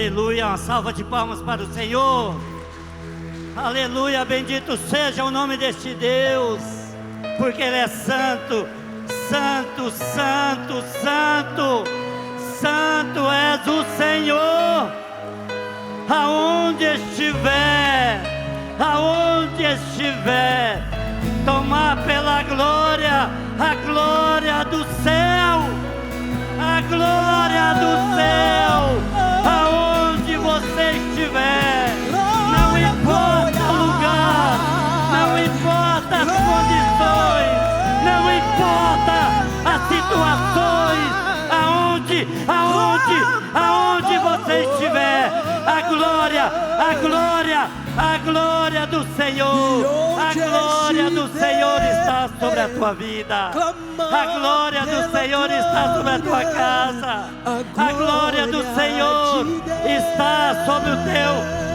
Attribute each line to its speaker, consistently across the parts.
Speaker 1: Aleluia, uma salva de palmas para o Senhor. Aleluia, bendito seja o nome deste Deus, porque Ele é santo, santo, santo, santo, santo és o Senhor. Aonde estiver, tomar pela glória, a glória do céu, a glória do céu, aonde você estiver, não importa o lugar, não importa as condições, não importa as situações, aonde você estiver, a glória do Senhor, a glória do Senhor está sobre a tua vida, a glória do Senhor está sobre a tua casa, a glória do Senhor está sobre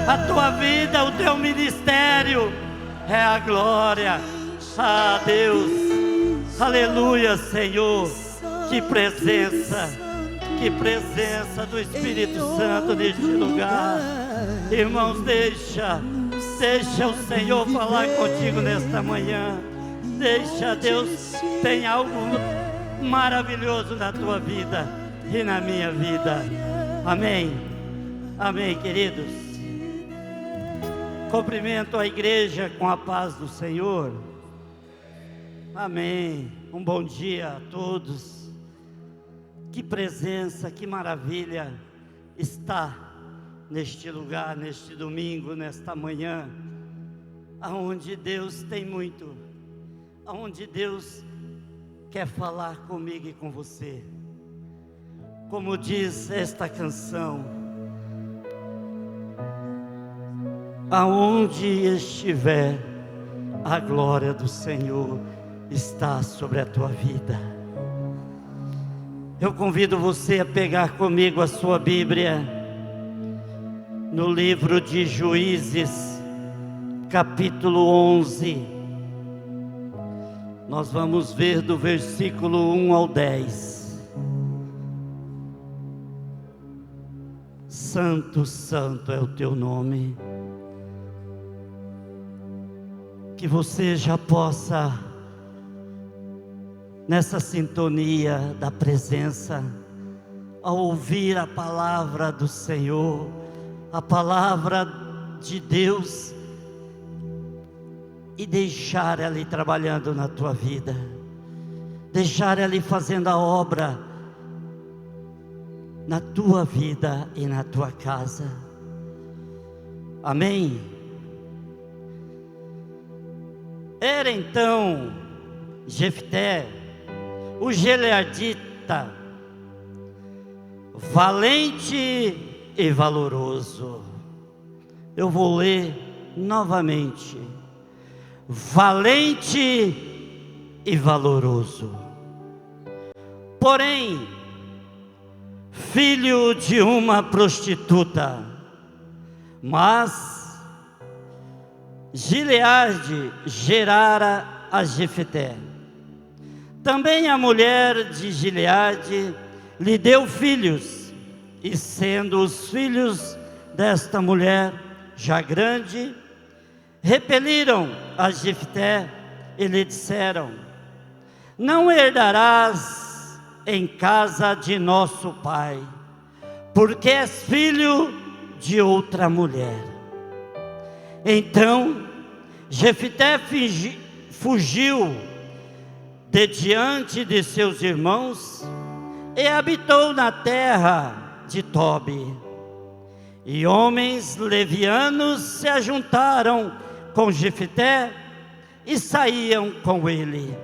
Speaker 1: a tua vida, o teu ministério, é a glória, ah Deus, aleluia Senhor, que presença do Espírito Santo neste lugar. Irmãos, deixa o Senhor falar contigo nesta manhã. Deixa, Deus, tem algo maravilhoso na tua vida e na minha vida. Amém. Amém, queridos. Cumprimento a igreja com a paz do Senhor. Amém. Um bom dia a todos. Que presença, que maravilha está neste lugar, neste domingo, nesta manhã, aonde Deus tem muito, aonde Deus quer falar comigo e com você. Como diz esta canção, aonde estiver, a glória do Senhor está sobre a tua vida. Eu convido você a pegar comigo a sua Bíblia, no livro de Juízes, capítulo 11. Nós vamos ver do versículo 1 ao 10. Santo, santo é o teu nome. Que você já possa, nessa sintonia da presença, ao ouvir a palavra do Senhor, a palavra de Deus, e deixar ela ir trabalhando na tua vida, deixar ela ir fazendo a obra na tua vida e na tua casa. Amém? Era então Jefté, o gileadita, valente e valoroso. Eu vou ler novamente. Valente e valoroso. Porém, filho de uma prostituta. Mas Gileade gerara a Jefté. Também a mulher de Gileade lhe deu filhos, e sendo os filhos desta mulher já grande, repeliram a Jefté e lhe disseram: não herdarás em casa de nosso pai, porque és filho de outra mulher. Então Jefté fugiu de diante de seus irmãos e habitou na terra de Tobi. E homens levianos se ajuntaram com Jefté e saíam com ele.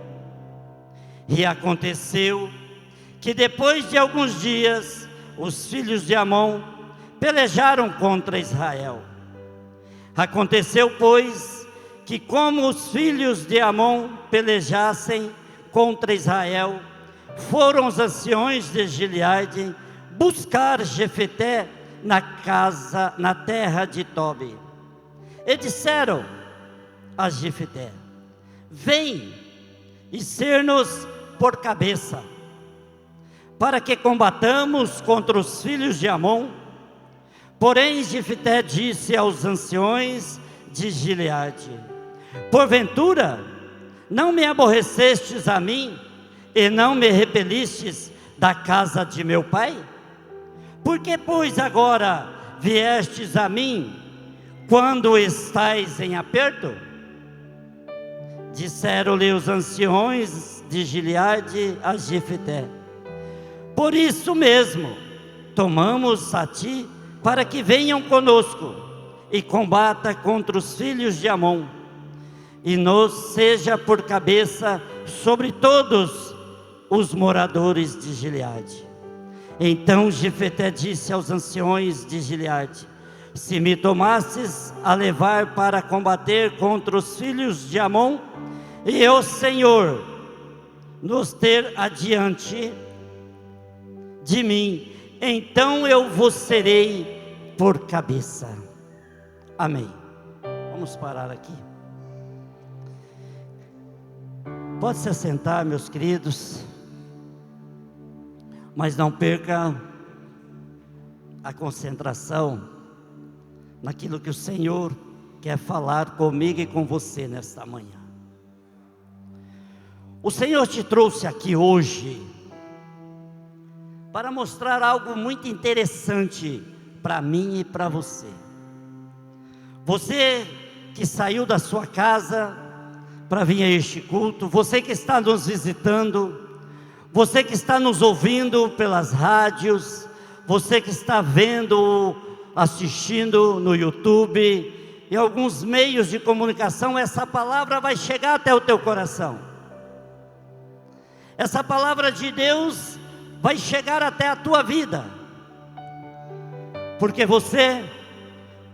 Speaker 1: E aconteceu que depois de alguns dias os filhos de Amon pelejaram contra Israel. Aconteceu, pois, que como os filhos de Amon pelejassem contra Israel, foram os anciões de Gileade buscar Jefté na terra de Tobi. E disseram a Jefté: vem e ser-nos por cabeça, para que combatamos contra os filhos de Amon, Porém Jefté disse aos anciões de Gileade: porventura não me aborrecestes a mim, e não me repelistes da casa de meu pai? Por que, pois, agora viestes a mim, quando estais em aperto? Disseram-lhe os anciões de Gileade a Jefté: por isso mesmo tomamos a ti, para que venham conosco e combata contra os filhos de Amon, e nos seja por cabeça sobre todos os moradores de Gileade. Então Jefté disse aos anciões de Gileade: se me tomasses a levar para combater contra os filhos de Amon, e o Senhor nos ter adiante de mim, então eu vos serei por cabeça. Amém. Vamos parar aqui. Pode se assentar, meus queridos, mas não perca a concentração naquilo que o Senhor quer falar comigo e com você nesta manhã. O Senhor te trouxe aqui hoje para mostrar algo muito interessante para mim e para você. Você que saiu da sua casa para vir a este culto, você que está nos visitando, você que está nos ouvindo pelas rádios, você que está vendo, assistindo no YouTube e alguns meios de comunicação, essa palavra vai chegar até o teu coração. Essa palavra de Deus vai chegar até a tua vida, porque você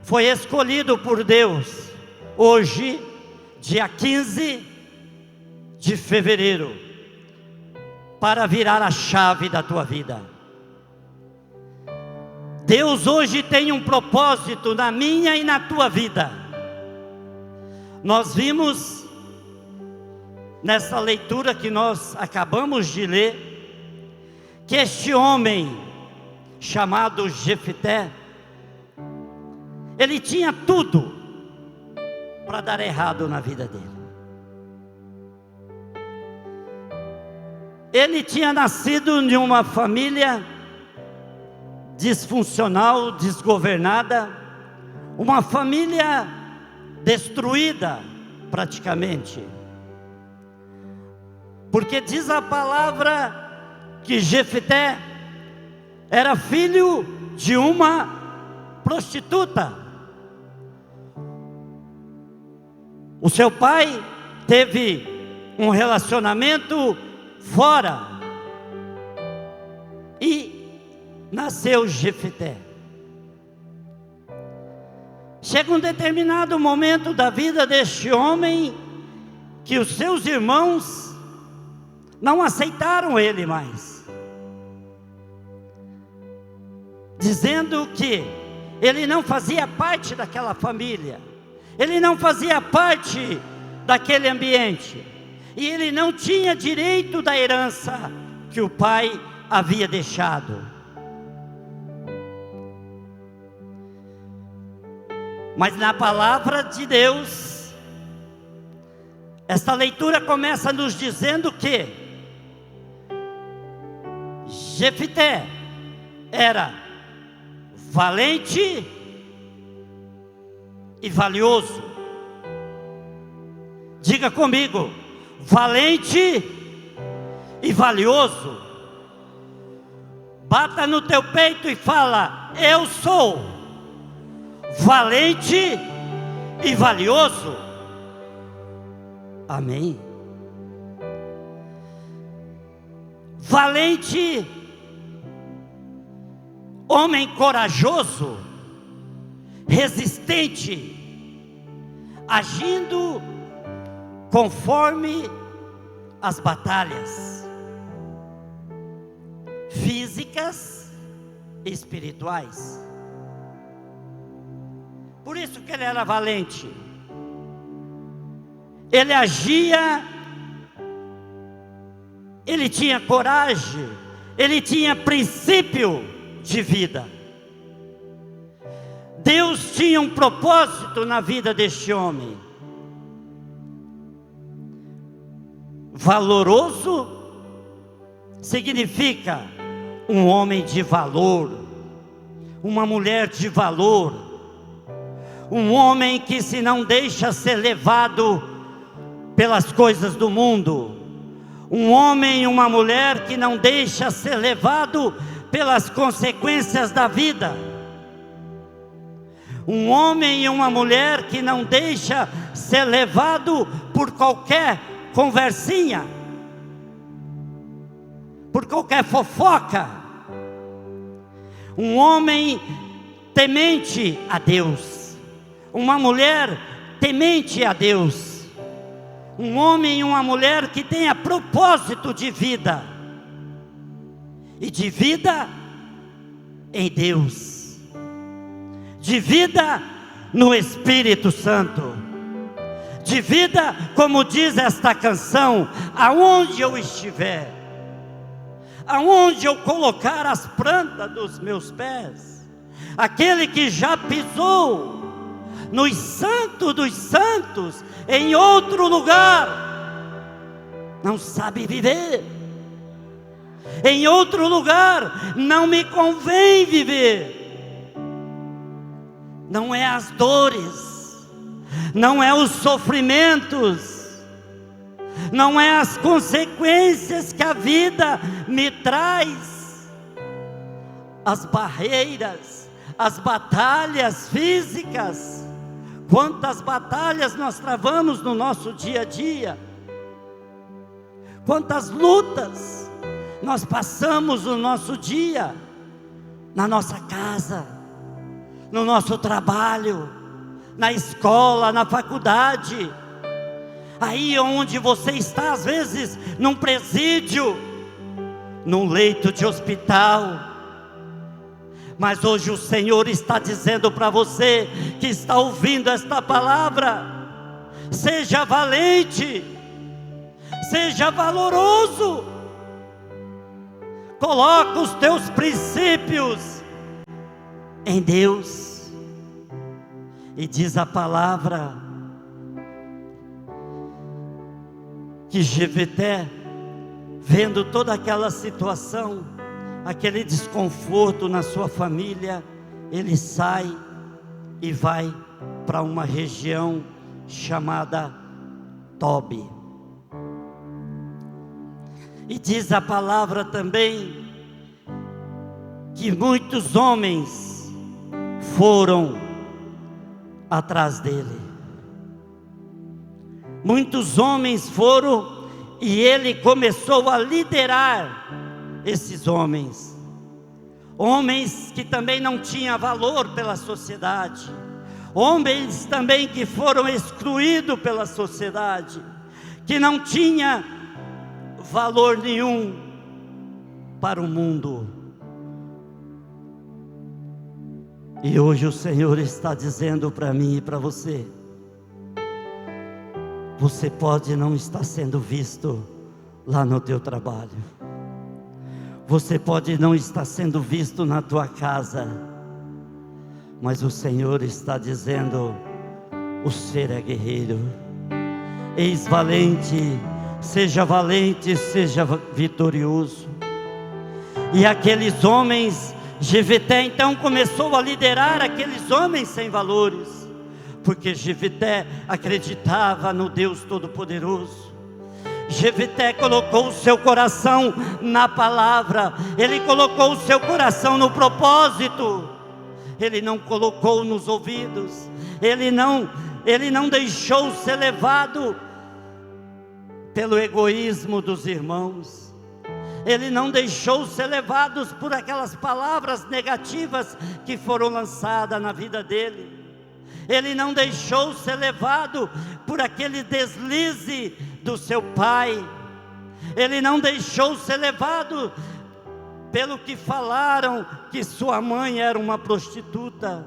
Speaker 1: foi escolhido por Deus hoje, dia 15 de fevereiro, para virar a chave da tua vida. Deus hoje tem um propósito na minha e na tua vida. Nós vimos nessa leitura que nós acabamos de ler, que este homem chamado Jefté, ele tinha tudo para dar errado na vida dele. Ele tinha nascido em uma família disfuncional, desgovernada, uma família destruída praticamente, porque diz a palavra que Jefté era filho de uma prostituta. O seu pai teve um relacionamento fora e nasceu Jefté. Chega um determinado momento da vida deste homem que os seus irmãos não aceitaram ele mais, dizendo que ele não fazia parte daquela família, ele não fazia parte daquele ambiente, e ele não tinha direito da herança que o pai havia deixado. Mas na palavra de Deus, esta leitura começa nos dizendo que Jefté era valente e valioso. Diga comigo: valente e valioso. Bata no teu peito e fala: eu sou valente e valioso. Amém. Valente, homem corajoso, resistente, agindo conforme as batalhas físicas e espirituais. Por isso que ele era valente. Ele agia, ele tinha coragem, ele tinha princípio de vida. Deus tinha um propósito na vida deste homem. Valoroso significa um homem de valor, uma mulher de valor, um homem que se não deixa ser levado pelas coisas do mundo, um homem e uma mulher que não deixa ser levado pelas consequências da vida, um homem e uma mulher que não deixa ser levado por qualquer conversinha, por qualquer fofoca, um homem temente a Deus, uma mulher temente a Deus, um homem e uma mulher que tenha propósito de vida, e de vida em Deus, de vida no Espírito Santo, de vida, como diz esta canção, aonde eu estiver, aonde eu colocar as plantas dos meus pés, aquele que já pisou nos santos dos santos, em outro lugar, não sabe viver, em outro lugar não me convém viver, não é as dores, não é os sofrimentos, não é as consequências que a vida me traz, as barreiras, as batalhas físicas. Quantas batalhas nós travamos no nosso dia a dia, quantas lutas nós passamos no nosso dia, na nossa casa, no nosso trabalho, na escola, na faculdade, aí onde você está, às vezes num presídio, num leito de hospital. Mas hoje o Senhor está dizendo para você que está ouvindo esta palavra: seja valente, seja valoroso, coloca os teus princípios em Deus. E diz a palavra que Jefté, vendo toda aquela situação, aquele desconforto na sua família, ele sai e vai para uma região chamada Tobi. E diz a palavra também que muitos homens foram atrás dele. Muitos homens foram e ele começou a liderar esses homens, homens que também não tinham valor pela sociedade, homens também que foram excluídos pela sociedade, que não tinha valor nenhum para o mundo. E hoje o Senhor está dizendo para mim e para você: você pode não estar sendo visto lá no teu trabalho, você pode não estar sendo visto na tua casa, mas o Senhor está dizendo: o ser é guerreiro, eis valente, seja vitorioso. E aqueles homens, Jefté então começou a liderar aqueles homens sem valores, porque Jefté acreditava no Deus Todo-Poderoso. Jefté colocou o seu coração na palavra, ele colocou o seu coração no propósito, ele não colocou nos ouvidos, ele não deixou ser levado pelo egoísmo dos irmãos, ele não deixou ser levado por aquelas palavras negativas que foram lançadas na vida dele, ele não deixou ser levado por aquele deslize do seu pai, ele não deixou ser levado pelo que falaram que sua mãe era uma prostituta.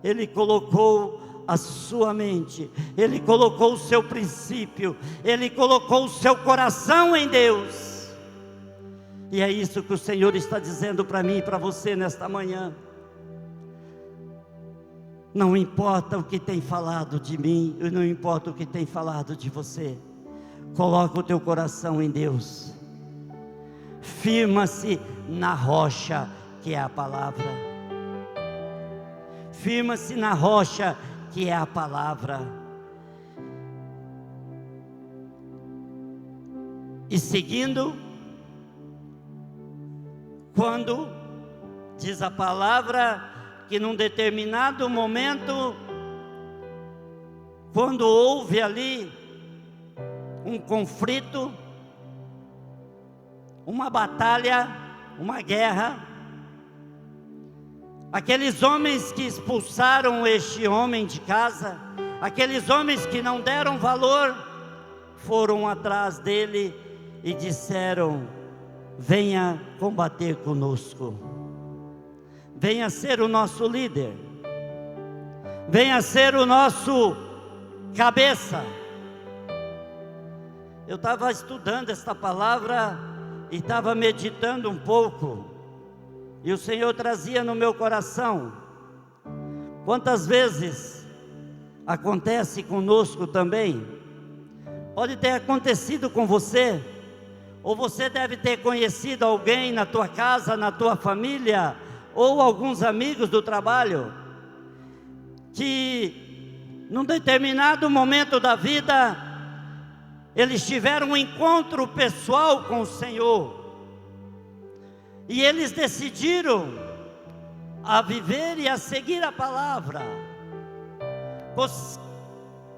Speaker 1: Ele colocou a sua mente, ele colocou o seu princípio, ele colocou o seu coração em Deus. E é isso que o Senhor está dizendo para mim e para você nesta manhã. Não importa o que tem falado de mim, não importa o que tem falado de você. Coloca o teu coração em Deus. Firma-se na rocha que é a palavra. Firma-se na rocha que é a palavra. E seguindo, quando diz a palavra que num determinado momento, quando houve ali um conflito, uma batalha, uma guerra, aqueles homens que expulsaram este homem de casa, aqueles homens que não deram valor, foram atrás dele e disseram: venha combater conosco, venha ser o nosso líder, venha ser o nosso cabeça. Eu estava estudando esta palavra e estava meditando um pouco, e o Senhor trazia no meu coração: quantas vezes acontece conosco também, pode ter acontecido com você, ou você deve ter conhecido alguém na tua casa, na tua família, ou alguns amigos do trabalho, que num determinado momento da vida, eles tiveram um encontro pessoal com o Senhor, e eles decidiram a viver e a seguir a palavra,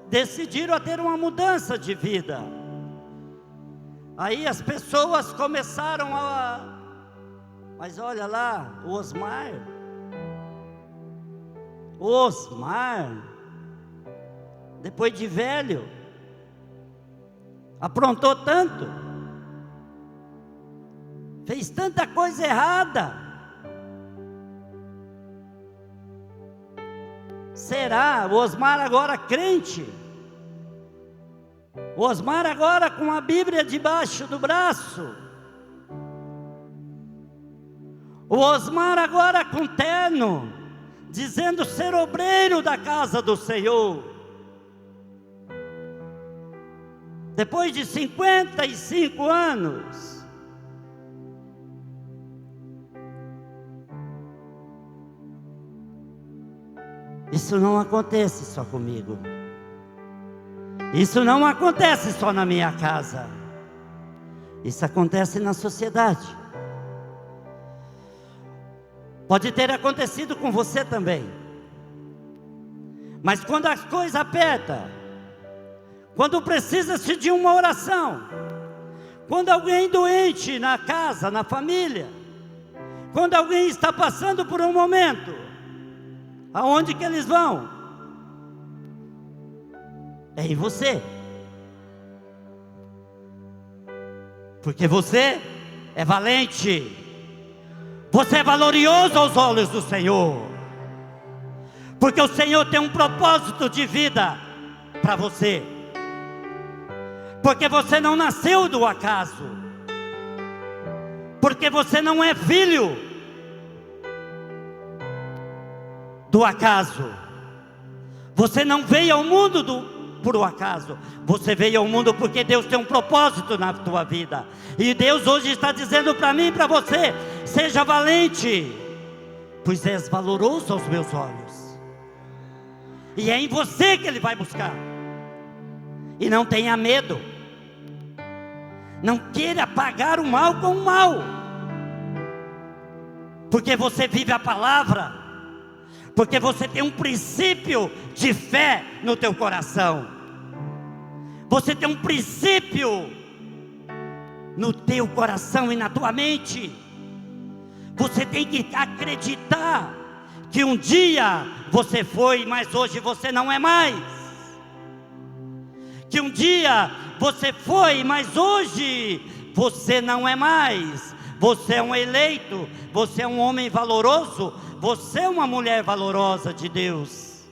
Speaker 1: decidiram a ter uma mudança de vida. Aí as pessoas começaram mas olha lá, o Osmar, depois de velho, aprontou tanto, fez tanta coisa errada. Será? O Osmar agora crente, o Osmar agora com a Bíblia debaixo do braço, o Osmar agora com terno, dizendo ser obreiro da casa do Senhor. Depois de 55 anos, isso não acontece só comigo, isso não acontece só na minha casa, isso acontece na sociedade. Pode ter acontecido com você também, mas quando as coisas apertam, quando precisa-se de uma oração, quando alguém doente na casa, na família, quando alguém está passando por um momento, aonde que eles vão? É em você, porque você é valente, você é valoroso aos olhos do Senhor, porque o Senhor tem um propósito de vida para você, porque você não nasceu do acaso, porque você não é filho do acaso, você não veio ao mundo por um acaso, você veio ao mundo porque Deus tem um propósito na tua vida, e Deus hoje está dizendo para mim e para você: seja valente, pois és valoroso aos meus olhos, e é em você que Ele vai buscar. E não tenha medo, não queira pagar o mal com o mal, porque você vive a palavra, porque você tem um princípio de fé no teu coração, você tem um princípio no teu coração e na tua mente. Você tem que acreditar que um dia você foi, mas hoje você não é mais. Que um dia você foi, mas hoje você não é mais. Você é um eleito, você é um homem valoroso, você é uma mulher valorosa de Deus.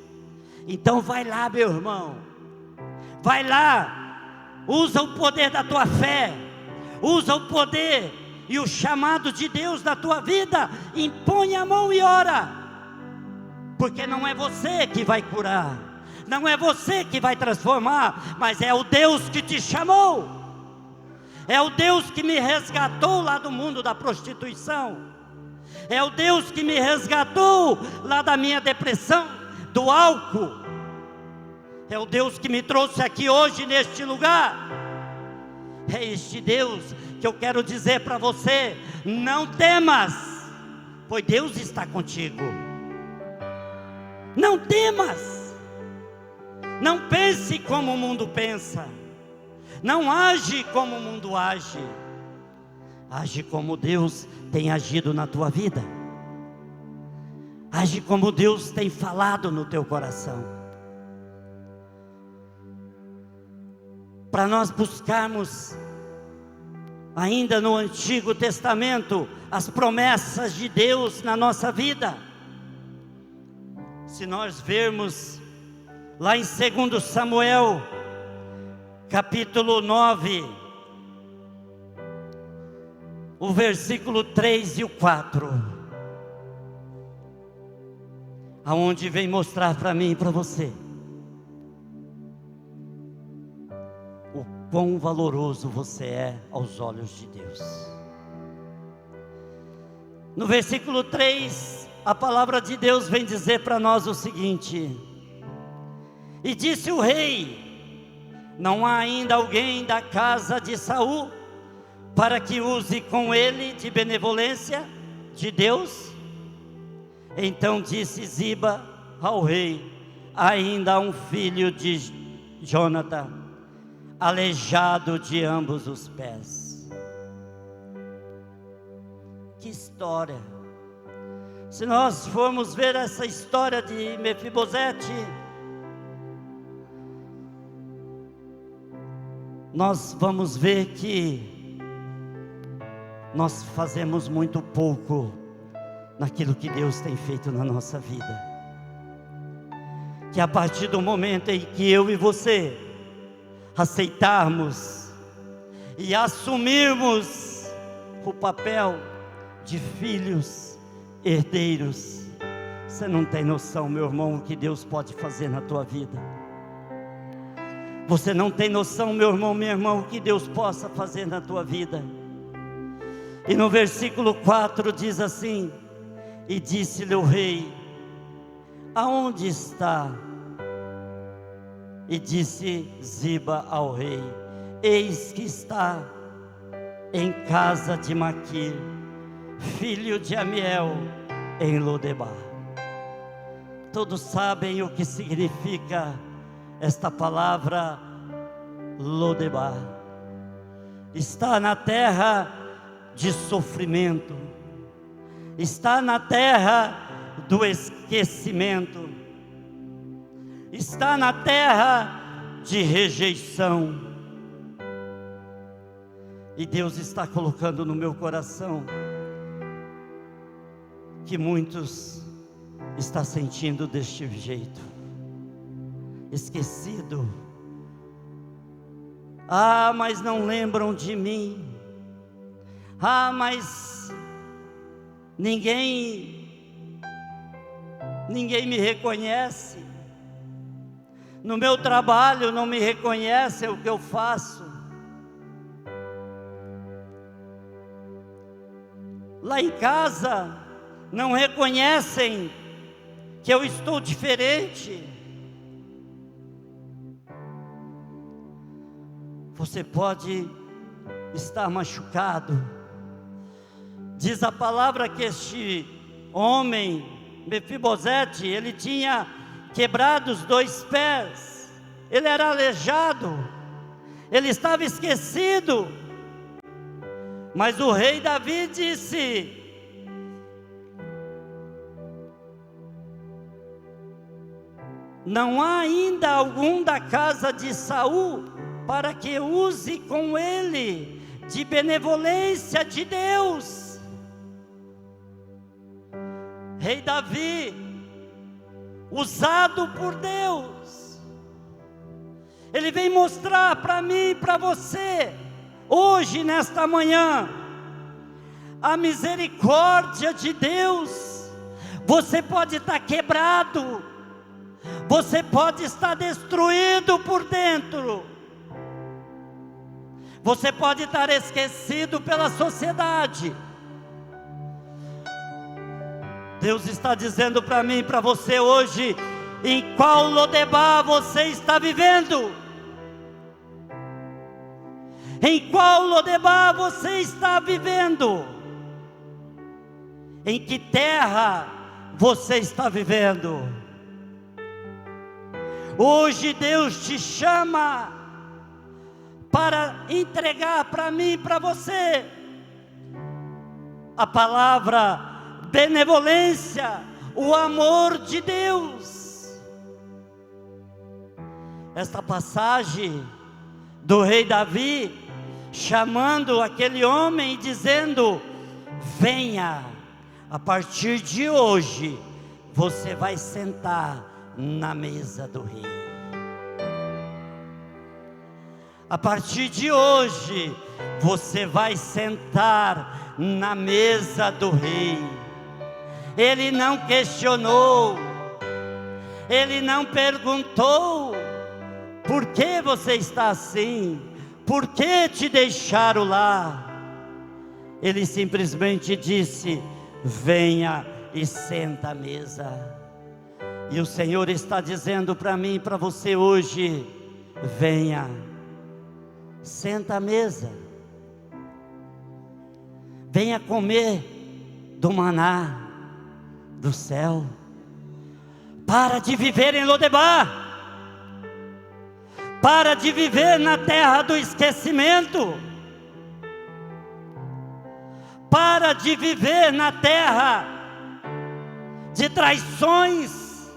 Speaker 1: Então vai lá, meu irmão, vai lá, usa o poder da tua fé, usa o poder e o chamado de Deus na tua vida, impõe a mão e ora. porque não é você que vai curar, não é você que vai transformar, mas é o Deus que te chamou, é o Deus que me resgatou lá do mundo da prostituição, é o Deus que me resgatou lá da minha depressão, do álcool, é o Deus que me trouxe aqui hoje neste lugar. É este Deus que eu quero dizer para você: não temas, pois Deus está contigo. Não temas, não pense como o mundo pensa, não age como o mundo age, age como Deus tem agido na tua vida, age como Deus tem falado no teu coração. Para nós buscarmos ainda no Antigo Testamento as promessas de Deus na nossa vida, se nós vermos lá em 2 Samuel, capítulo 9, o versículo 3 e o 4, aonde vem mostrar para mim e para você o quão valoroso você é aos olhos de Deus. No versículo 3, a palavra de Deus vem dizer para nós o seguinte: e disse o rei: não há ainda alguém da casa de Saul para que use com ele de benevolência de Deus? Então disse Ziba ao rei: ainda há um filho de Jonatã, aleijado de ambos os pés. Que história! Se nós formos ver essa história de Mefibosete, nós vamos ver que nós fazemos muito pouco naquilo que Deus tem feito na nossa vida. Que a partir do momento em que eu e você aceitarmos e assumirmos o papel de filhos herdeiros, você não tem noção, meu irmão, o que Deus pode fazer na tua vida. Você não tem noção, meu irmão, minha irmã, o que Deus possa fazer na tua vida. E no versículo 4 diz assim: e disse-lhe o rei: aonde está? E disse Ziba ao rei: eis que está em casa de Maquir, filho de Amiel, em Lodebar. Todos sabem o que significa esta palavra Lodebar. Está na terra de sofrimento, está na terra do esquecimento, está na terra de rejeição. E Deus está colocando no meu coração que muitos estão sentindo deste jeito, esquecido. Ah, mas não lembram de mim. Ah, mas ninguém me reconhece. No meu trabalho não me reconhecem o que eu faço. Lá em casa não reconhecem que eu estou diferente. Você pode estar machucado. Diz a palavra que este homem, Mefibosete, ele tinha quebrado os 2 pés, ele era aleijado, ele estava esquecido. Mas o rei Davi disse: não há ainda algum da casa de Saul para que use com ele de benevolência de Deus. Rei Davi, usado por Deus, ele vem mostrar para mim e para você, hoje nesta manhã, a misericórdia de Deus, Você pode estar quebrado, você pode estar destruído por dentro, você pode estar esquecido pela sociedade. Deus está dizendo para mim e para você hoje: em qual Lodebar você está vivendo? Em qual Lodebar você está vivendo? Em que terra você está vivendo? Hoje Deus te chama para entregar para mim e para você a palavra benevolência, o amor de Deus. Esta passagem do rei Davi, chamando aquele homem e dizendo: venha, a partir de hoje, você vai sentar na mesa do rei. A partir de hoje, você vai sentar na mesa do rei. Ele não questionou, ele não perguntou: por que você está assim? Por que te deixaram lá? Ele simplesmente disse: venha e senta à mesa. E o Senhor está dizendo para mim e para você hoje: venha, senta à mesa, venha comer do maná do céu. Para de viver em Lodebar, para de viver na terra do esquecimento, para de viver na terra de traições.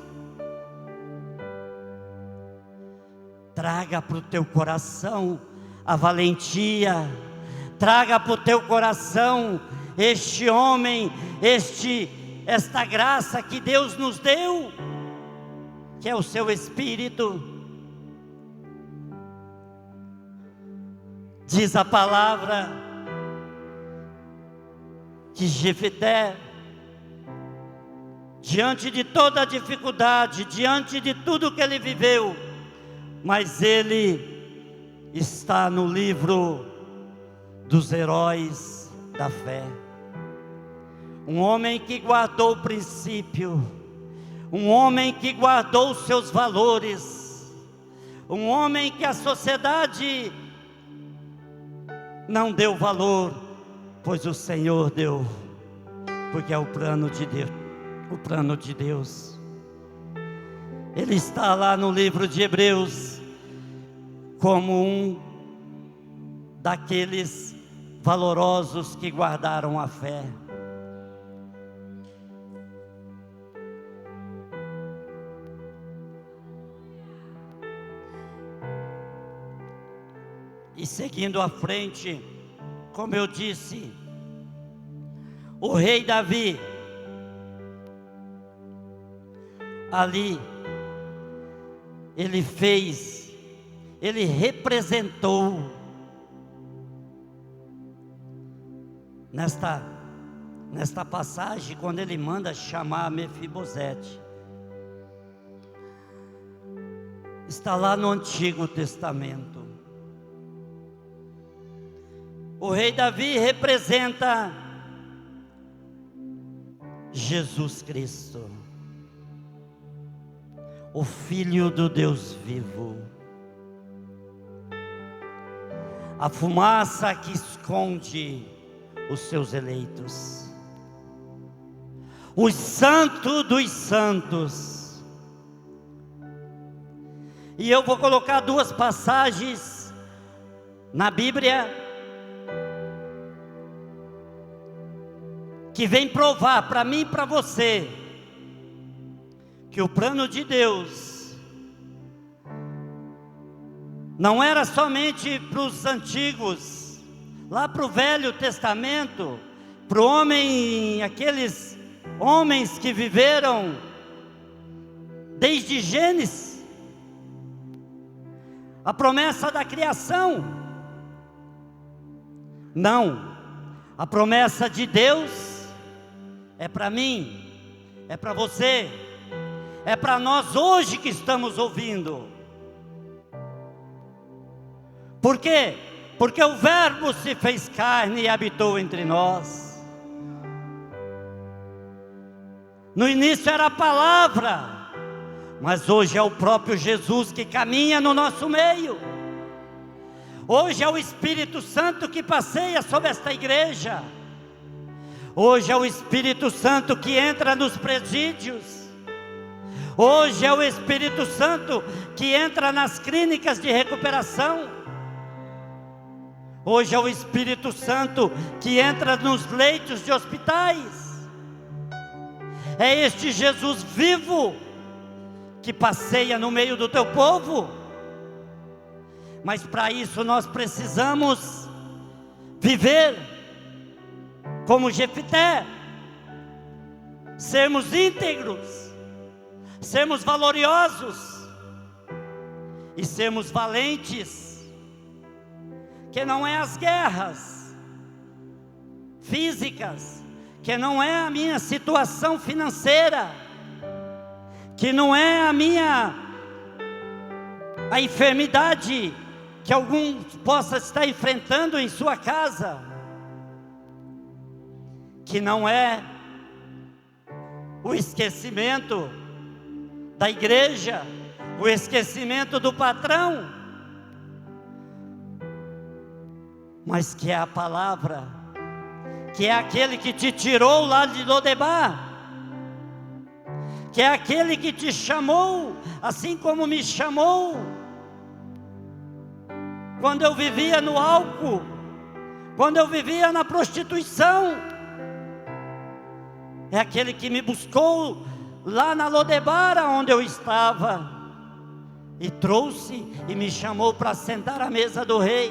Speaker 1: Traga para o teu coração a valentia, traga para o teu coração este homem, esta graça que Deus nos deu, que é o seu Espírito. Diz a palavra que Jefté, diante de toda a dificuldade, diante de tudo que ele viveu, mas ele está no livro dos heróis da fé. Um homem que guardou o princípio, um homem que guardou os seus valores, um homem que a sociedade não deu valor, pois o Senhor deu, porque é o plano de Deus, o plano de Deus. Ele está lá no livro de Hebreus como um daqueles valorosos que guardaram a fé. E seguindo à frente, como eu disse, o rei Davi, ali, ele representou, nesta passagem, quando ele manda chamar Mefibosete, está lá no Antigo Testamento. O rei Davi representa Jesus Cristo, o Filho do Deus vivo, a fumaça que esconde os seus eleitos, o Santo dos Santos. E eu vou colocar duas passagens na Bíblia que vem provar para mim e para você que o plano de Deus não era somente para os antigos, lá para o Velho Testamento, para o homem, aqueles homens que viveram desde Gênesis, a promessa da criação. Não, a promessa de Deus é para mim, é para você, é para nós hoje que estamos ouvindo. Por quê? Porque o Verbo se fez carne e habitou entre nós. No início era a palavra, mas hoje é o próprio Jesus que caminha no nosso meio. Hoje é o Espírito Santo que passeia sobre esta igreja. Hoje é o Espírito Santo que entra nos presídios. Hoje é o Espírito Santo que entra nas clínicas de recuperação. Hoje é o Espírito Santo que entra nos leitos de hospitais. É este Jesus vivo que passeia no meio do teu povo. Mas para isso nós precisamos viver como Jefté, sermos íntegros, sermos valorosos e sermos valentes, que não é as guerras físicas, que não é a minha situação financeira, que não é a enfermidade que algum possa estar enfrentando em sua casa, que não é o esquecimento da igreja, o esquecimento do patrão, mas que é a palavra, que é aquele que te tirou lá de Lodebar, que é aquele que te chamou, assim como me chamou, quando eu vivia no álcool, quando eu vivia na prostituição. É aquele que me buscou lá na Lodebar, onde eu estava, e trouxe e me chamou para sentar à mesa do rei.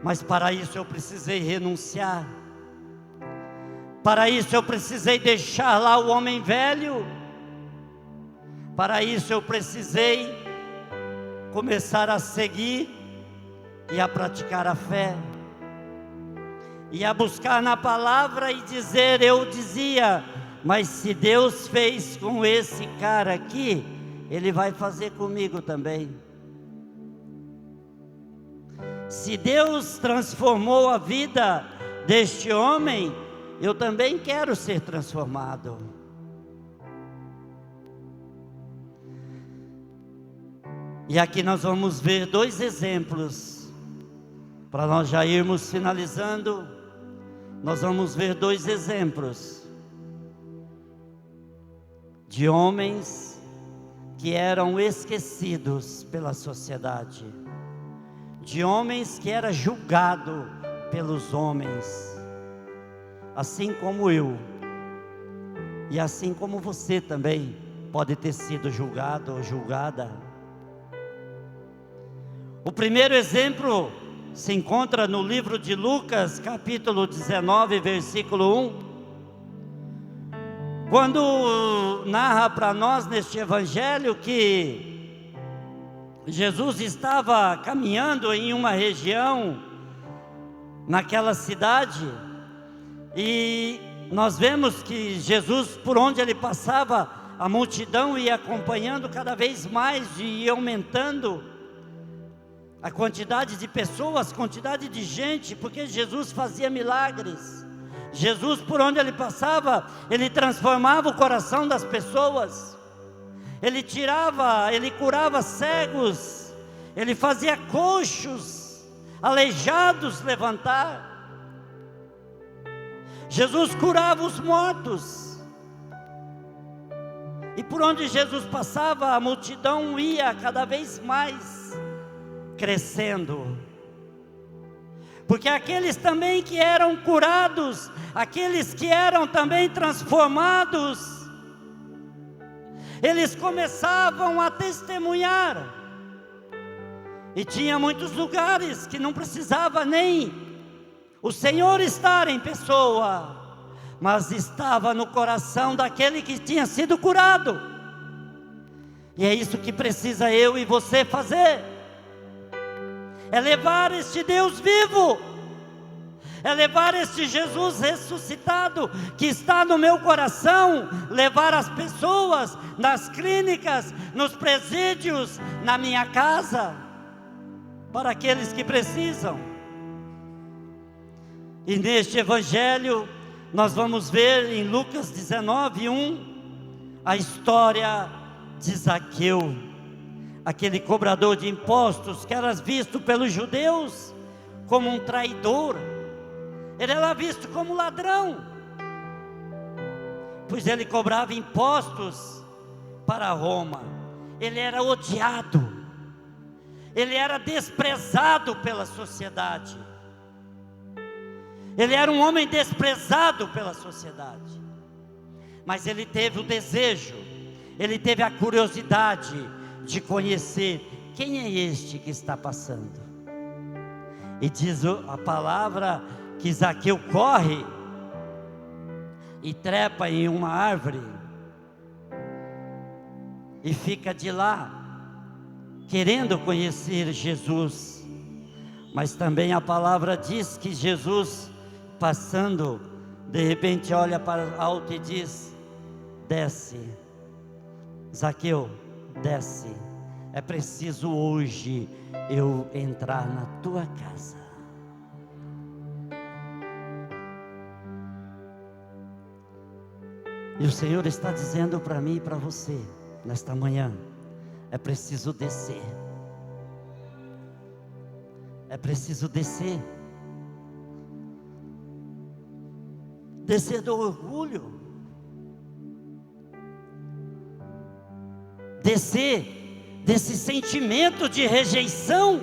Speaker 1: Mas para isso eu precisei renunciar. Para isso eu precisei deixar lá o homem velho. Para isso eu precisei começar a seguir e a praticar a fé. E a buscar na palavra e dizer, eu dizia, mas se Deus fez com esse cara aqui, Ele vai fazer comigo também. Se Deus transformou a vida deste homem, eu também quero ser transformado. E aqui nós vamos ver dois exemplos, para nós já irmos finalizando. Nós vamos ver dois exemplos de homens que eram esquecidos pela sociedade, de homens que eram julgados pelos homens, assim como eu, e assim como você também pode ter sido julgado ou julgada. O primeiro exemplo se encontra no livro de Lucas, capítulo 19, versículo 1, quando narra para nós neste evangelho que Jesus estava caminhando em uma região, naquela cidade, e nós vemos que Jesus, por onde ele passava, a multidão ia acompanhando cada vez mais e ia aumentando a quantidade de pessoas, quantidade de gente, porque Jesus fazia milagres. Jesus, por onde ele passava, ele transformava o coração das pessoas. Ele curava cegos, ele fazia coxos, aleijados levantar. Jesus curava os mortos. E por onde Jesus passava, a multidão ia cada vez mais crescendo, porque aqueles também que eram curados, aqueles que eram também transformados, eles começavam a testemunhar, e tinha muitos lugares que não precisava nem o Senhor estar em pessoa, mas estava no coração daquele que tinha sido curado. E é isso que precisa eu e você fazer, é levar este Deus vivo, é levar este Jesus ressuscitado, que está no meu coração, levar as pessoas nas clínicas, nos presídios, na minha casa, para aqueles que precisam. E neste evangelho, nós vamos ver em Lucas 19:1, a história de Zaqueu, aquele cobrador de impostos, que era visto pelos judeus como um traidor. Ele era visto como ladrão, pois ele cobrava impostos para Roma. Ele era odiado, ele era desprezado pela sociedade, ele era um homem desprezado pela sociedade. Mas ele teve o desejo, ele teve a curiosidade de conhecer quem é este que está passando. E diz a palavra que Zaqueu corre e trepa em uma árvore e fica de lá, querendo conhecer Jesus. Mas também a palavra diz que Jesus, passando, de repente olha para o alto e diz: desce, Zaqueu, desce, é preciso hoje eu entrar na tua casa. E o Senhor está dizendo para mim e para você, nesta manhã, é preciso descer, é preciso descer, descer do orgulho, descer desse sentimento de rejeição,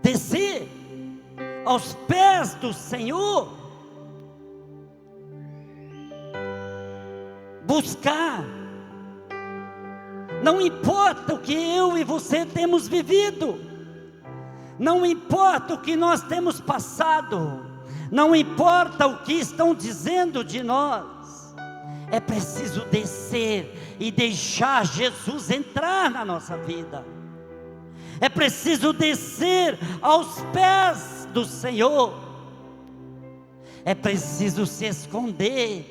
Speaker 1: descer aos pés do Senhor, buscar. Não importa o que eu e você temos vivido, não importa o que nós temos passado, não importa o que estão dizendo de nós, é preciso descer e deixar Jesus entrar na nossa vida. É preciso descer aos pés do Senhor, é preciso se esconder,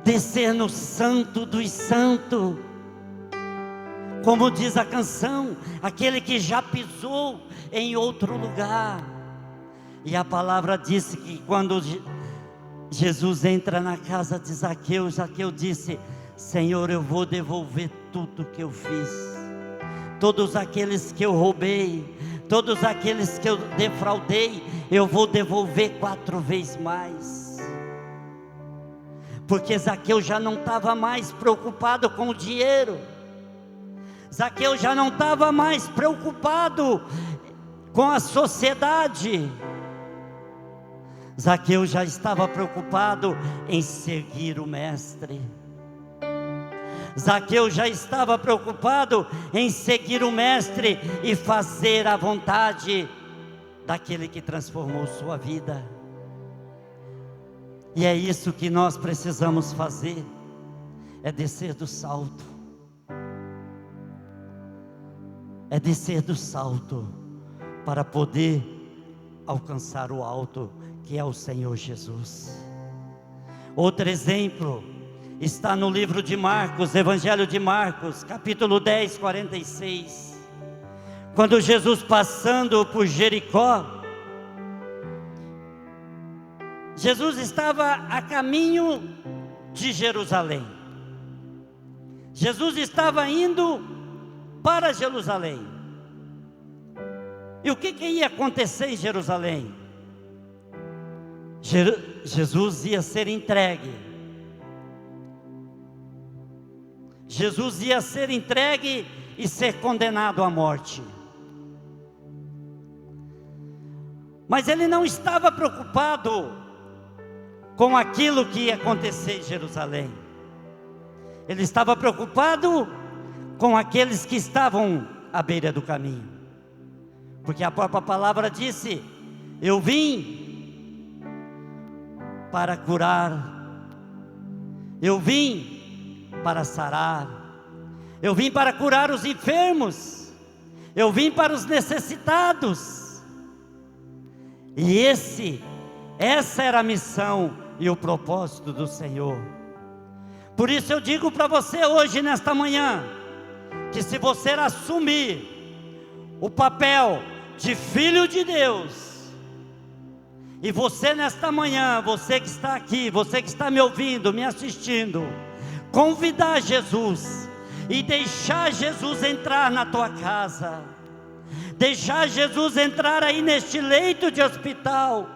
Speaker 1: descer no santo dos santos, como diz a canção, aquele que já pisou em outro lugar. E a palavra disse que quando Jesus entra na casa de Zaqueu, Zaqueu disse: Senhor, eu vou devolver tudo que eu fiz, todos aqueles que eu roubei, todos aqueles que eu defraudei, eu vou devolver 4 vezes mais. Porque Zaqueu já não estava mais preocupado com o dinheiro, Zaqueu já não estava mais preocupado com a sociedade, Zaqueu já estava preocupado em seguir o Mestre. Zaqueu já estava preocupado em seguir o Mestre e fazer a vontade daquele que transformou sua vida. E é isso que nós precisamos fazer, é descer do salto, é descer do salto para poder alcançar o alto, que é o Senhor Jesus. Outro exemplo está no livro de Marcos, Evangelho de Marcos, capítulo 10, 46. Quando Jesus passando por Jericó, Jesus estava a caminho de Jerusalém. Jesus estava indo para Jerusalém. E o que ia acontecer em Jerusalém? Jesus ia ser entregue. Jesus ia ser entregue e ser condenado à morte. Mas ele não estava preocupado com aquilo que ia acontecer em Jerusalém. Ele estava preocupado com aqueles que estavam à beira do caminho. Porque a própria palavra disse: eu vim para curar, eu vim para sarar, eu vim para curar os enfermos, Eu vim para os necessitados. E essa era a missão e o propósito do Senhor. Por isso eu digo para você hoje, nesta manhã, que se você assumir o papel de filho de Deus, e você nesta manhã, você que está aqui, você que está me ouvindo, me assistindo, convidar Jesus e deixar Jesus entrar na tua casa, deixar Jesus entrar aí neste leito de hospital,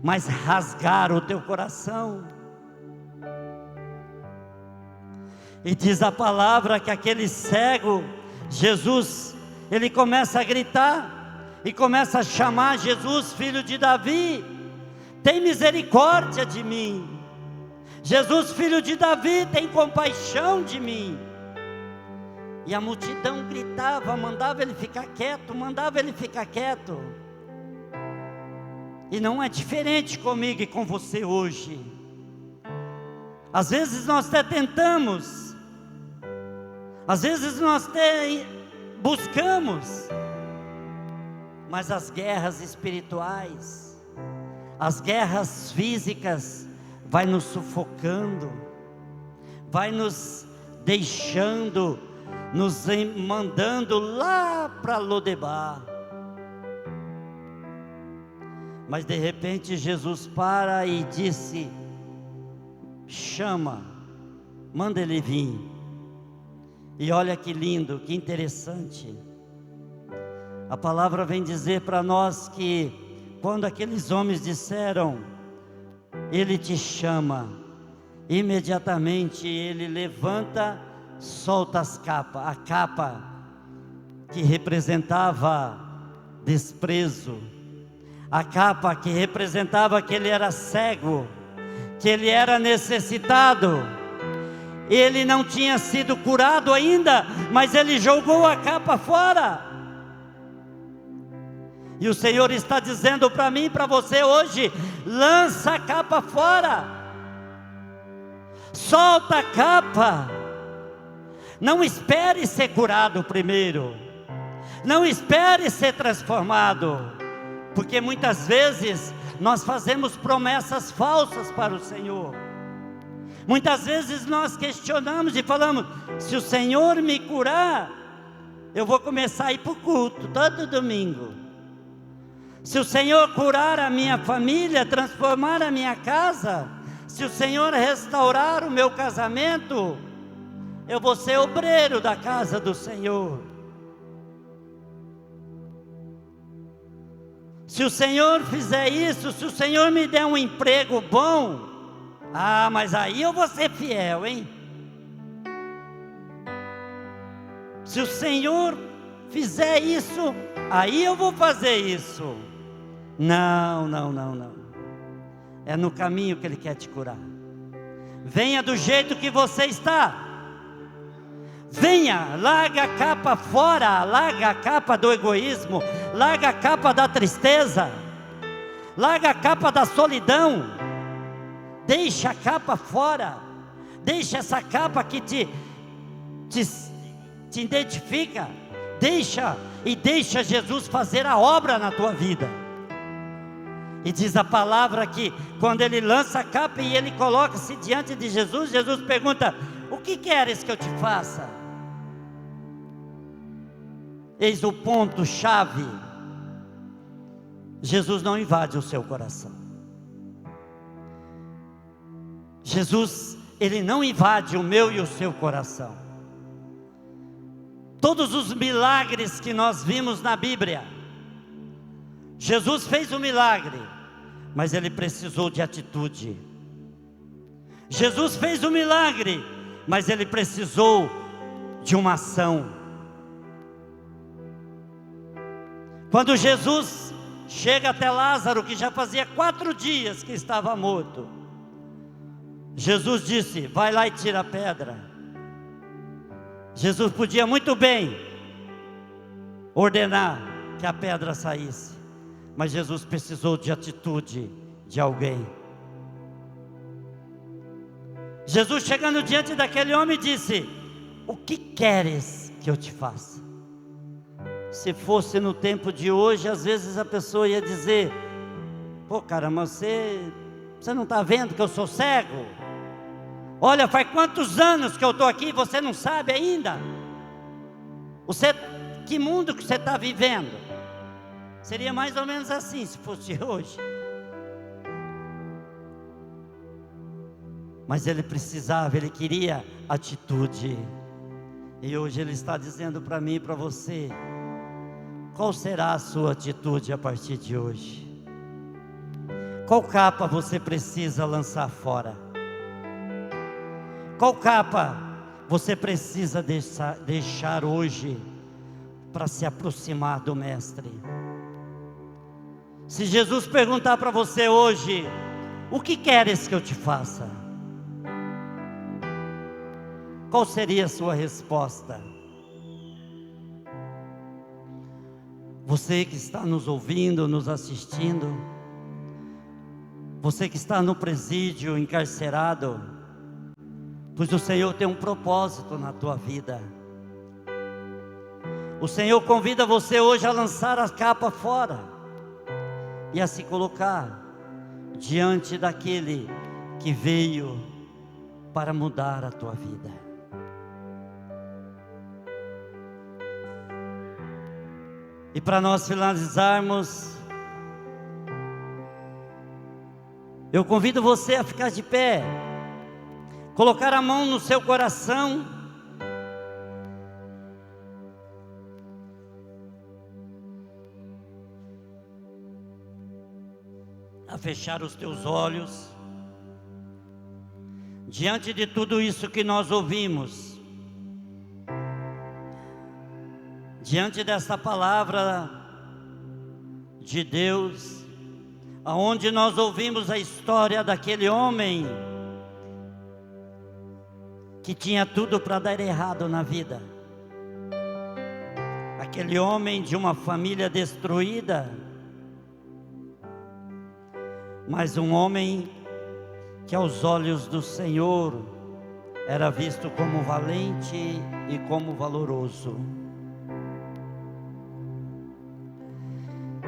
Speaker 1: mas rasgar o teu coração. E diz a palavra que aquele cego, Jesus, ele começa a gritar e começa a chamar Jesus, filho de Davi, tem misericórdia de mim. Jesus, filho de Davi, tem compaixão de mim. E a multidão gritava, mandava ele ficar quieto, mandava ele ficar quieto. E não é diferente comigo e com você hoje. Às vezes nós até tentamos, às vezes nós até buscamos, mas as guerras espirituais, as guerras físicas, vai nos sufocando, vai nos deixando, nos mandando lá para Lodebar. Mas de repente Jesus para e disse: chama, manda ele vir. E olha que lindo, que interessante. A palavra vem dizer para nós que quando aqueles homens disseram: ele te chama, imediatamente ele levanta, solta a capa que representava desprezo, a capa que representava que ele era cego, que ele era necessitado. Ele não tinha sido curado ainda, mas ele jogou a capa fora. E o Senhor está dizendo para mim e para você hoje: lança a capa fora, solta a capa. Não espere ser curado primeiro, não espere ser transformado, porque muitas vezes nós fazemos promessas falsas para o Senhor. Muitas vezes nós questionamos e falamos: se o Senhor me curar, eu vou começar a ir para o culto todo domingo. Se o Senhor curar a minha família, transformar a minha casa, se o Senhor restaurar o meu casamento, eu vou ser obreiro da casa do Senhor. Se o Senhor fizer isso, se o Senhor me der um emprego bom, mas aí eu vou ser fiel, hein? Se o Senhor fizer isso, aí eu vou fazer isso. Não. É no caminho que Ele quer te curar. Venha do jeito que você está. Venha, larga a capa fora, larga a capa do egoísmo, larga a capa da tristeza, larga a capa da solidão. Deixa a capa fora, deixa essa capa que te identifica, deixa Jesus fazer a obra na tua vida. E diz a palavra que quando ele lança a capa e ele coloca-se diante de Jesus, Jesus pergunta: o que queres que eu te faça? Eis o ponto chave. Jesus não invade o seu coração. Jesus, Ele não invade o meu e o seu coração. Todos os milagres que nós vimos na Bíblia, Jesus fez o milagre, mas Ele precisou de atitude. Jesus fez o milagre, mas Ele precisou de uma ação. Quando Jesus chega até Lázaro, que já fazia 4 dias que estava morto, Jesus disse: vai lá e tira a pedra. Jesus podia muito bem ordenar que a pedra saísse, mas Jesus precisou de atitude de alguém. Jesus, chegando diante daquele homem, disse: o que queres que eu te faça? Se fosse no tempo de hoje, às vezes a pessoa ia dizer: pô, caramba, você não está vendo que eu sou cego? Olha, faz quantos anos que eu estou aqui e você não sabe ainda? Que mundo que você está vivendo? Seria mais ou menos assim se fosse hoje. Mas ele precisava, ele queria atitude. E hoje ele está dizendo para mim e para você: qual será a sua atitude a partir de hoje? Qual capa você precisa lançar fora? Qual capa você precisa deixar hoje para se aproximar do Mestre? Se Jesus perguntar para você hoje: o que queres que eu te faça? Qual seria a sua resposta? Você que está nos ouvindo, nos assistindo, você que está no presídio, encarcerado, pois o Senhor tem um propósito na tua vida. O Senhor convida você hoje a lançar a capa fora e a se colocar diante daquele que veio para mudar a tua vida. E para nós finalizarmos, eu convido você a ficar de pé, colocar a mão no seu coração, a fechar os teus olhos, diante de tudo isso que nós ouvimos, diante dessa palavra de Deus, aonde nós ouvimos a história daquele homem que tinha tudo para dar errado na vida, aquele homem de uma família destruída, mas um homem que aos olhos do Senhor era visto como valente e como valoroso.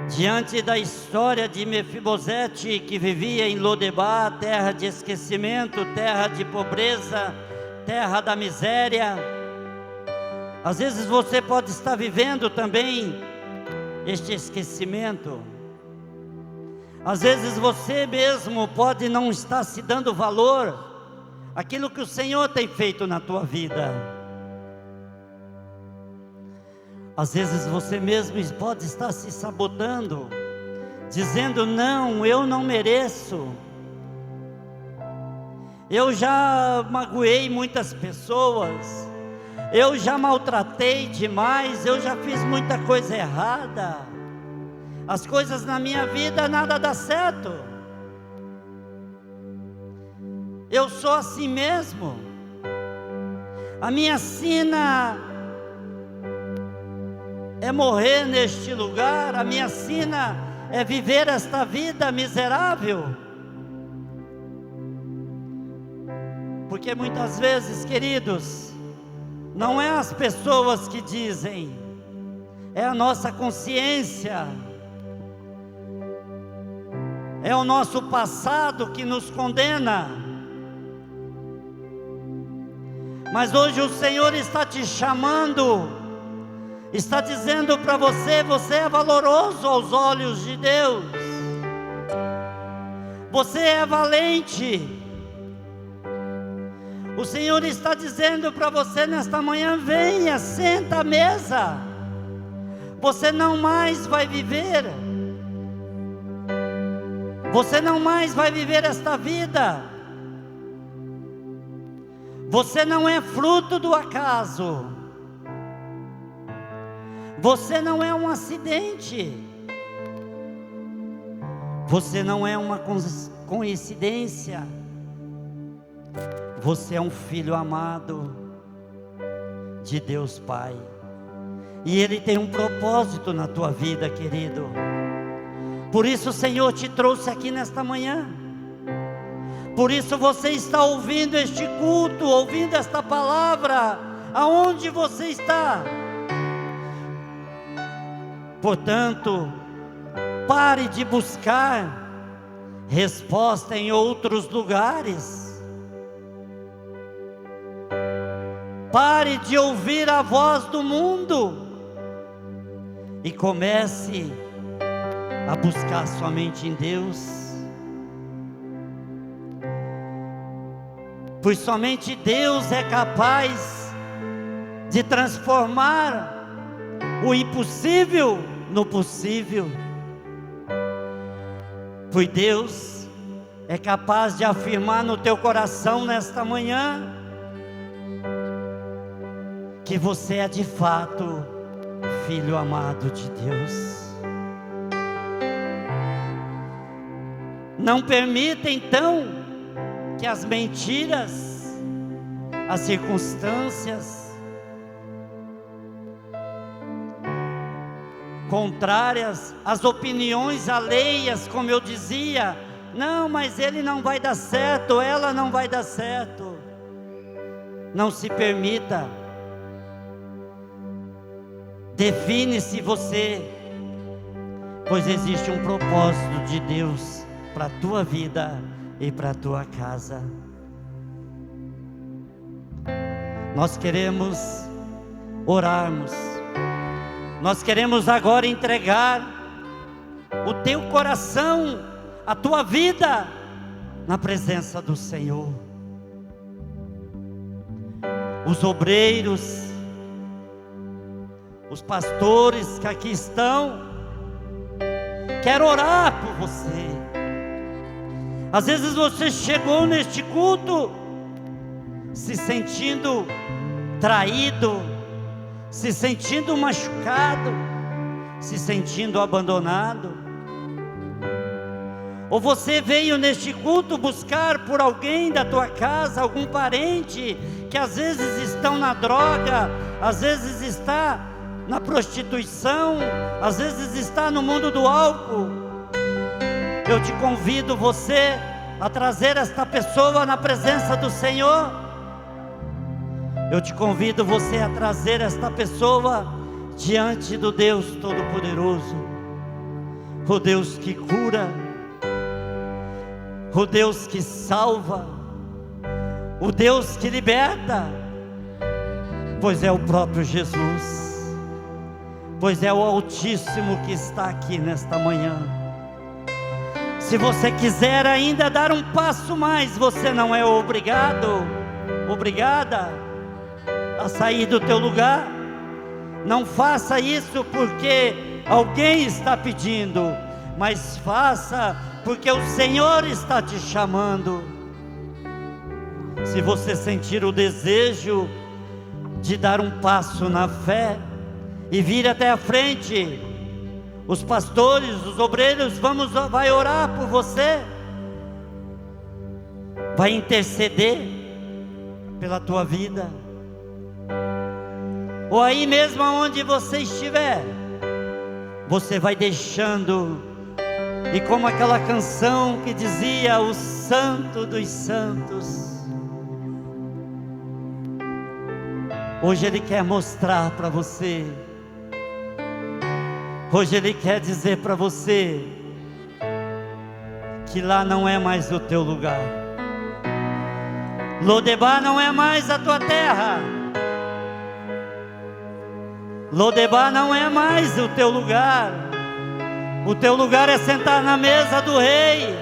Speaker 1: Diante da história de Mefibosete, que vivia em Lodebar, terra de esquecimento, terra de pobreza, terra da miséria, às vezes você pode estar vivendo também este esquecimento. Às vezes você mesmo pode não estar se dando valor àquilo que o Senhor tem feito na tua vida. Às vezes você mesmo pode estar se sabotando, dizendo: não, eu não mereço. Eu já magoei muitas pessoas, eu já maltratei demais, eu já fiz muita coisa errada. As coisas na minha vida nada dá certo. Eu sou assim mesmo. A minha sina é morrer neste lugar, a minha sina é viver esta vida miserável. Porque muitas vezes, queridos, não é as pessoas que dizem, é a nossa consciência, é o nosso passado que nos condena. Mas hoje o Senhor está te chamando, está dizendo para você: você é valoroso aos olhos de Deus, você é valente. O Senhor está dizendo para você nesta manhã: venha, senta à mesa. Você não mais vai viver, você não mais vai viver esta vida. Você não é fruto do acaso, você não é um acidente, você não é uma coincidência. Você é um filho amado de Deus Pai, e Ele tem um propósito na tua vida, querido. Por isso o Senhor te trouxe aqui nesta manhã. Por isso você está ouvindo este culto, ouvindo esta palavra, aonde você está. Portanto, pare de buscar resposta em outros lugares. Pare de ouvir a voz do mundo e comece a buscar somente em Deus. Pois somente Deus é capaz de transformar o impossível no possível. Pois Deus é capaz de afirmar no teu coração nesta manhã que você é de fato filho amado de Deus. Não permita então que as mentiras, as circunstâncias contrárias, as opiniões alheias, como eu dizia, não, mas ele não vai dar certo, ela não vai dar certo. Não se permita. Define-se você, pois existe um propósito de Deus para a tua vida e para a tua casa. Nós queremos orarmos, nós queremos agora entregar o teu coração, a tua vida na presença do Senhor. Os obreiros, os pastores que aqui estão, quero orar por você. Às vezes você chegou neste culto se sentindo traído, se sentindo machucado, se sentindo abandonado. Ou você veio neste culto buscar por alguém da tua casa, algum parente que às vezes estão na droga, às vezes está na prostituição, às vezes está no mundo do álcool. Eu te convido você a trazer esta pessoa na presença do Senhor. Eu te convido você a trazer esta pessoa diante do Deus Todo-Poderoso, o Deus que cura, o Deus que salva, o Deus que liberta, pois é o próprio Jesus. Pois é o Altíssimo que está aqui nesta manhã. Se você quiser ainda dar um passo mais, você não é obrigado, obrigada a sair do teu lugar. Não faça isso porque alguém está pedindo, mas faça porque o Senhor está te chamando. Se você sentir o desejo de dar um passo na fé e vir até a frente, os pastores, os obreiros, vai orar por você, vai interceder pela tua vida. Ou aí mesmo onde você estiver, você vai deixando, e como aquela canção que dizia: o Santo dos Santos, hoje Ele quer mostrar para você, hoje Ele quer dizer para você que lá não é mais o teu lugar. Lodebar não é mais a tua terra. Lodebar não é mais o teu lugar. O teu lugar é sentar na mesa do rei.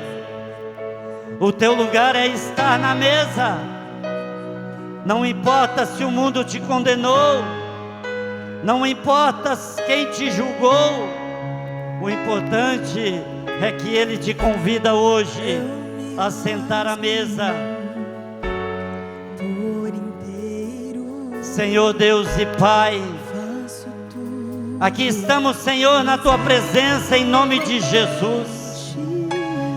Speaker 1: O teu lugar é estar na mesa. Não importa se o mundo te condenou, não importa quem te julgou, o importante é que Ele te convida hoje a sentar à mesa. Senhor Deus e Pai, aqui estamos, Senhor, na Tua presença, em nome de Jesus.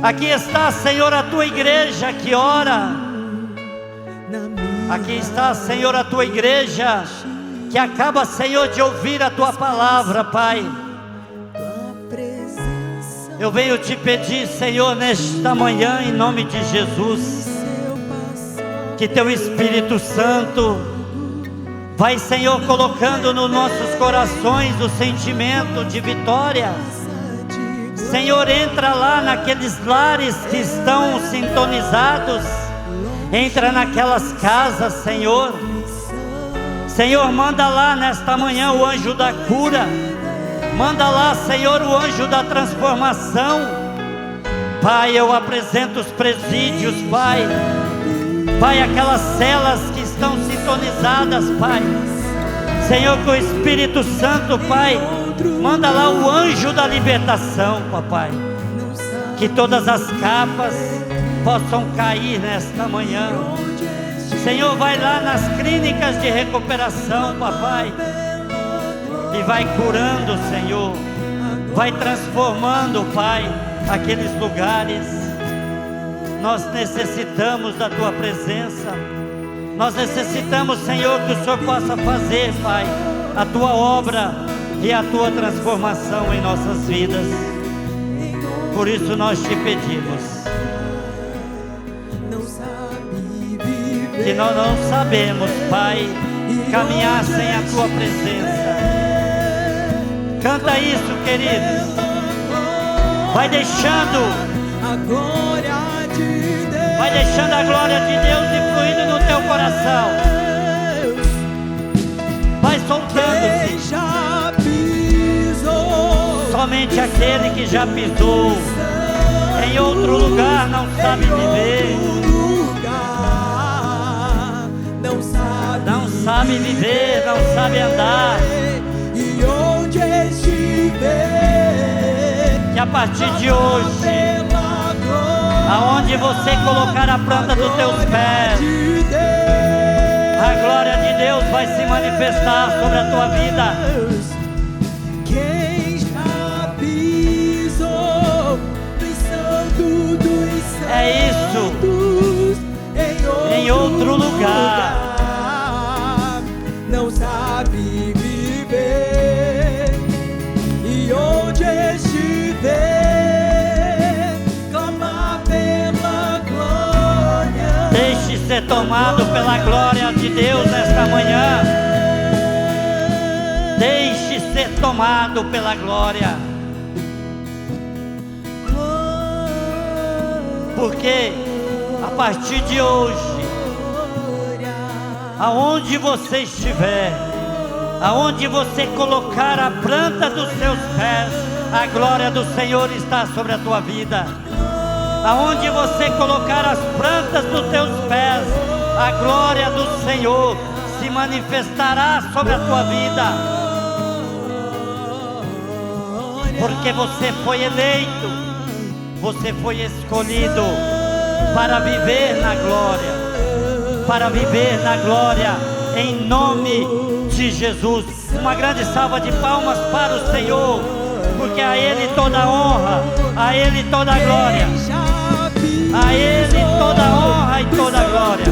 Speaker 1: Aqui está, Senhor, a Tua igreja que ora. Aqui está, Senhor, a Tua igreja que acaba, Senhor, de ouvir a Tua palavra, Pai. Eu venho te pedir, Senhor, nesta manhã, em nome de Jesus, que Teu Espírito Santo Vai, Senhor, colocando nos nossos corações o sentimento de vitória. Senhor, entra lá naqueles lares que estão sintonizados. Entra naquelas casas, Senhor. Senhor, manda lá nesta manhã o anjo da cura. Manda lá, Senhor, o anjo da transformação. Pai, eu apresento os presídios, Pai. Pai, aquelas celas que estão sintonizadas, Pai. Senhor, que o Espírito Santo, Pai, manda lá o anjo da libertação, Papai. Que todas as capas possam cair nesta manhã. Senhor, vai lá nas clínicas de recuperação, Papai. E vai curando, Senhor. Vai transformando, Pai, aqueles lugares. Nós necessitamos da Tua presença. Nós necessitamos, Senhor, que o Senhor possa fazer, Pai, a Tua obra e a Tua transformação em nossas vidas. Por isso nós te pedimos. Que nós não sabemos, Pai, caminhar sem a Tua presença. Canta isso, queridos. Vai deixando a glória de Deus. Vai deixando a glória de Deus ir fluindo no teu coração. Vai soltando-se. Somente aquele que já pisou em outro lugar não sabe viver. Não sabe viver, não sabe andar. E onde estiver, que a partir de hoje, aonde você colocar a planta dos teus pés, a glória de Deus vai se manifestar sobre a tua vida. Quem já pisou no santo dos santos, é isso, em outro lugar. Não sabe viver, e onde estiver, clama pela glória. Deixe ser tomado pela glória de Deus nesta manhã. Deixe ser tomado pela glória. Porque a partir de hoje, aonde você estiver, aonde você colocar a planta dos seus pés, a glória do Senhor está sobre a tua vida. Aonde você colocar as plantas dos teus pés, a glória do Senhor se manifestará sobre a tua vida. Porque você foi eleito, você foi escolhido para viver na glória. Para viver na glória, em nome de Jesus. Uma grande salva de palmas para o Senhor, porque a Ele toda a honra, a Ele toda a glória, a Ele toda a honra e toda a glória.